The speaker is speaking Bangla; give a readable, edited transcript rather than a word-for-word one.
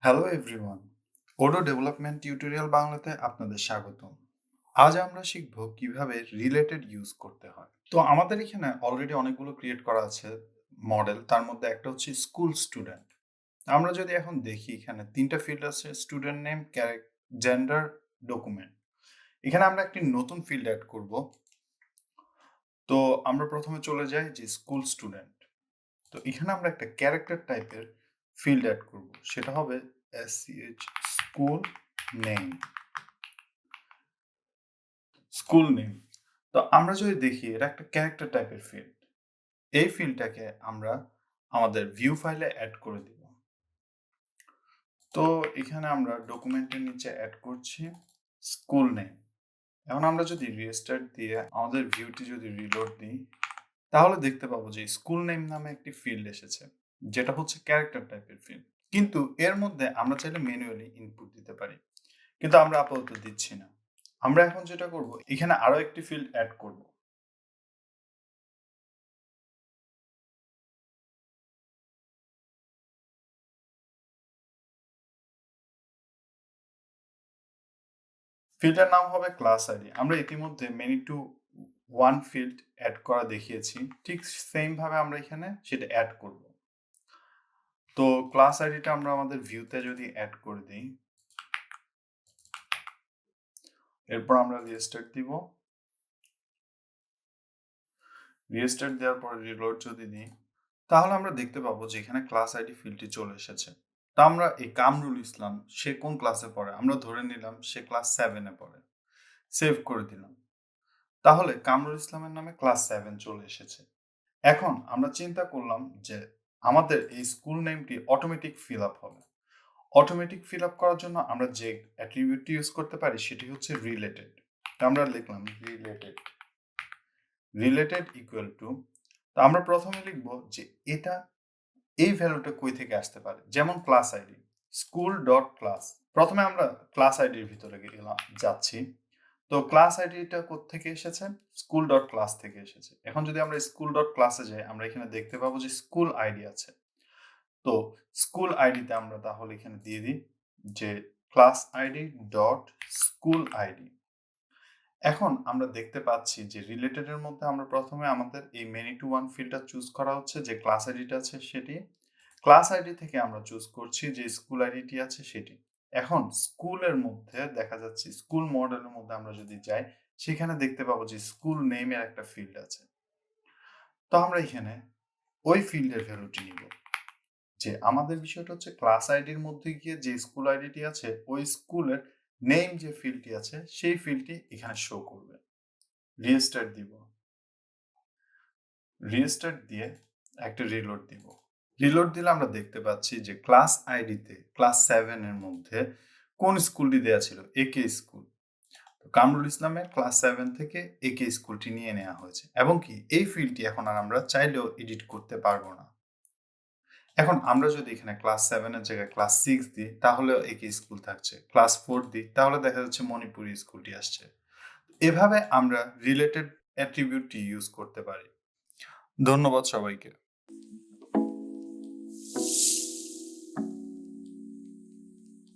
Hello everyone, Odoo development tutorial বাংলাতে আপনাদের স্বাগতম। আজ আমরা শিখব কিভাবে রিলেটেড ইউজ করতে হয়। তো আমাদের এখানে অলরেডি অনেকগুলো ক্রিয়েট করা আছে মডেল, তার মধ্যে একটা হচ্ছে স্কুল স্টুডেন্ট। আমরা যদি এখন দেখি এখানে তিনটা ফিল্ড আছে: স্টুডেন্ট নেম, জেন্ডার, ডকুমেন্ট। এখানে আমরা একটি নতুন ফিল্ড অ্যাড করব। তো আমরা প্রথমে চলে যাই যে স্কুল স্টুডেন্ট। তো এখানে আমরা একটা ক্যারেক্টার টাইপের ফিল্ড অ্যাড করব, সেটা হবে SCH school name. School name. তো আমরা যদি দেখি এটা একটা ক্যারেক্টার টাইপের ফিল্ড। এই ফিল্ডটাকে আমরা আমাদের ভিউ ফাইলে অ্যাড করে দিব। তো এখানে আমরা ডকুমেন্টের নিচে অ্যাড করছি স্কুল নেম। এখন আমরা যদি রিস্টার্ট দিয়ে আমাদের ভিউটি যদি রিলোড দিই, তাহলে দেখতে পাবো যে স্কুল নেম নামে একটি ফিল্ড এসেছে, যেটা হচ্ছে ক্যারেক্টার টাইপের ফিল্ড। কিন্তু এর মধ্যে আমরা চাইলে ম্যানুয়ালি ইনপুট দিতে পারি, কিন্তু আমরা আপাতত দিচ্ছি না। আমরা এখন যেটা করব, এখানে আরো একটি ফিল্ড অ্যাড করব। ফিল্ডের নাম হবে ক্লাস আইডি। আমরা ইতিমধ্যে many to one field add করা দেখিয়েছি, ঠিক সেম ভাবে আমরা এখানে সেটা অ্যাড করব। তো ক্লাস আইডিটা আমরা আমাদের ভিউতে যদি অ্যাড করে দিই, এরপর আমরা রিস্টার্ট দিব। রিস্টার্ট দেওয়ার পর রিলোড যদি দিই, তাহলে আমরা দেখতে পাবো যে এখানে ক্লাস আইডি ফিল্ডটি চলে এসেছে। তা আমরা এই কামরুল ইসলাম, সে কোন ক্লাসে পড়ে, আমরা ধরে নিলাম সে ক্লাস 7-এ পড়ে। সেভ করে দিলাম। তাহলে কামরুল ইসলামের নামে ক্লাস 7 চলে এসেছে। এখন আমরা চিন্তা করলাম যে আমাদের এই স্কুল নেমটি অটোমেটিক ফিল আপ হবে। অটোমেটিক ফিল আপ করার জন্য আমরা যে অ্যাট্রিবিউটটি ইউজ করতে পারি সেটি হচ্ছে রিলেটেড। আমরা লিখলাম রিলেটেড। রিলেটেড ইকুয়াল টু, তো আমরা প্রথমে লিখব যে এটা এই ভ্যালুটা কই থেকে আসতে পারে, যেমন class ID school dot class. প্রথমে আমরা ক্লাস আইডির ভিতরে যাচ্ছি। তো ক্লাস আইডিটা কোত্থেকে এসেছে? স্কুল ডট ক্লাস থেকে এসেছে। এখন যদি আমরা স্কুল ডট ক্লাসে যাই, আমরা এখানে দেখতে পাবো যে স্কুল আইডি আছে। তো স্কুল আইডিতে আমরা তাহলে এখানে দিয়ে দিই যে class ID dot school ID. এখন আমরা দেখতে পাচ্ছি যে রিলেটেড এর মধ্যে আমরা প্রথমে আমাদের এই মেনি টু ওয়ান ফিল্ডটা চুজ করা হচ্ছে, যে ক্লাস আইডিটা আছে সেটি। ক্লাস আইডি থেকে আমরা চুজ করছি যে স্কুল আইডিটি আছে সেটি। এখন স্কুলের মধ্যে দেখা যাচ্ছে, স্কুল মডেলের মধ্যে আমরা যদি যাই, সেখানে দেখতে পাবো যে স্কুল নেমের একটা ফিল্ড আছে। তো আমরা এখানে ওই ফিল্ডের ভ্যালুটি নিব। যে আমাদের বিষয়টা হচ্ছে ক্লাস আইডির মধ্যে গিয়ে যে স্কুল আইডিটি আছে, ওই স্কুলের নেম যে ফিল্ডটি আছে সেই ফিল্ডটি এখানে শো করবে। রিস্টার্ট দিব। রিস্টার্ট দিয়ে একটা রিলোড দিব। রিলোড দিলে আমরা দেখতে পাচ্ছি যে ক্লাস আইডিতে ক্লাস 7 এর মধ্যে কোন স্কুলটি দেওয়া ছিল, একে স্কুল। তো কামরুল ইসলামের ক্লাস 7 থেকে একে স্কুলটি নিয়ে নেওয়া হয়েছে, এবং কি এই ফিল্ডটি এখন আর আমরা চাইলেও এডিট করতে পারবো না। এখন আমরা যদি এখানে ক্লাস 7 এর জায়গায় ক্লাস 6 দিই, তাহলেও একই স্কুল থাকছে। ক্লাস 4 দিই, তাহলে দেখা যাচ্ছে মণিপুরি স্কুলটি আসছে। এভাবে আমরা রিলেটেড অ্যাট্রিবিউটটি ইউজ করতে পারি। ধন্যবাদ সবাইকে।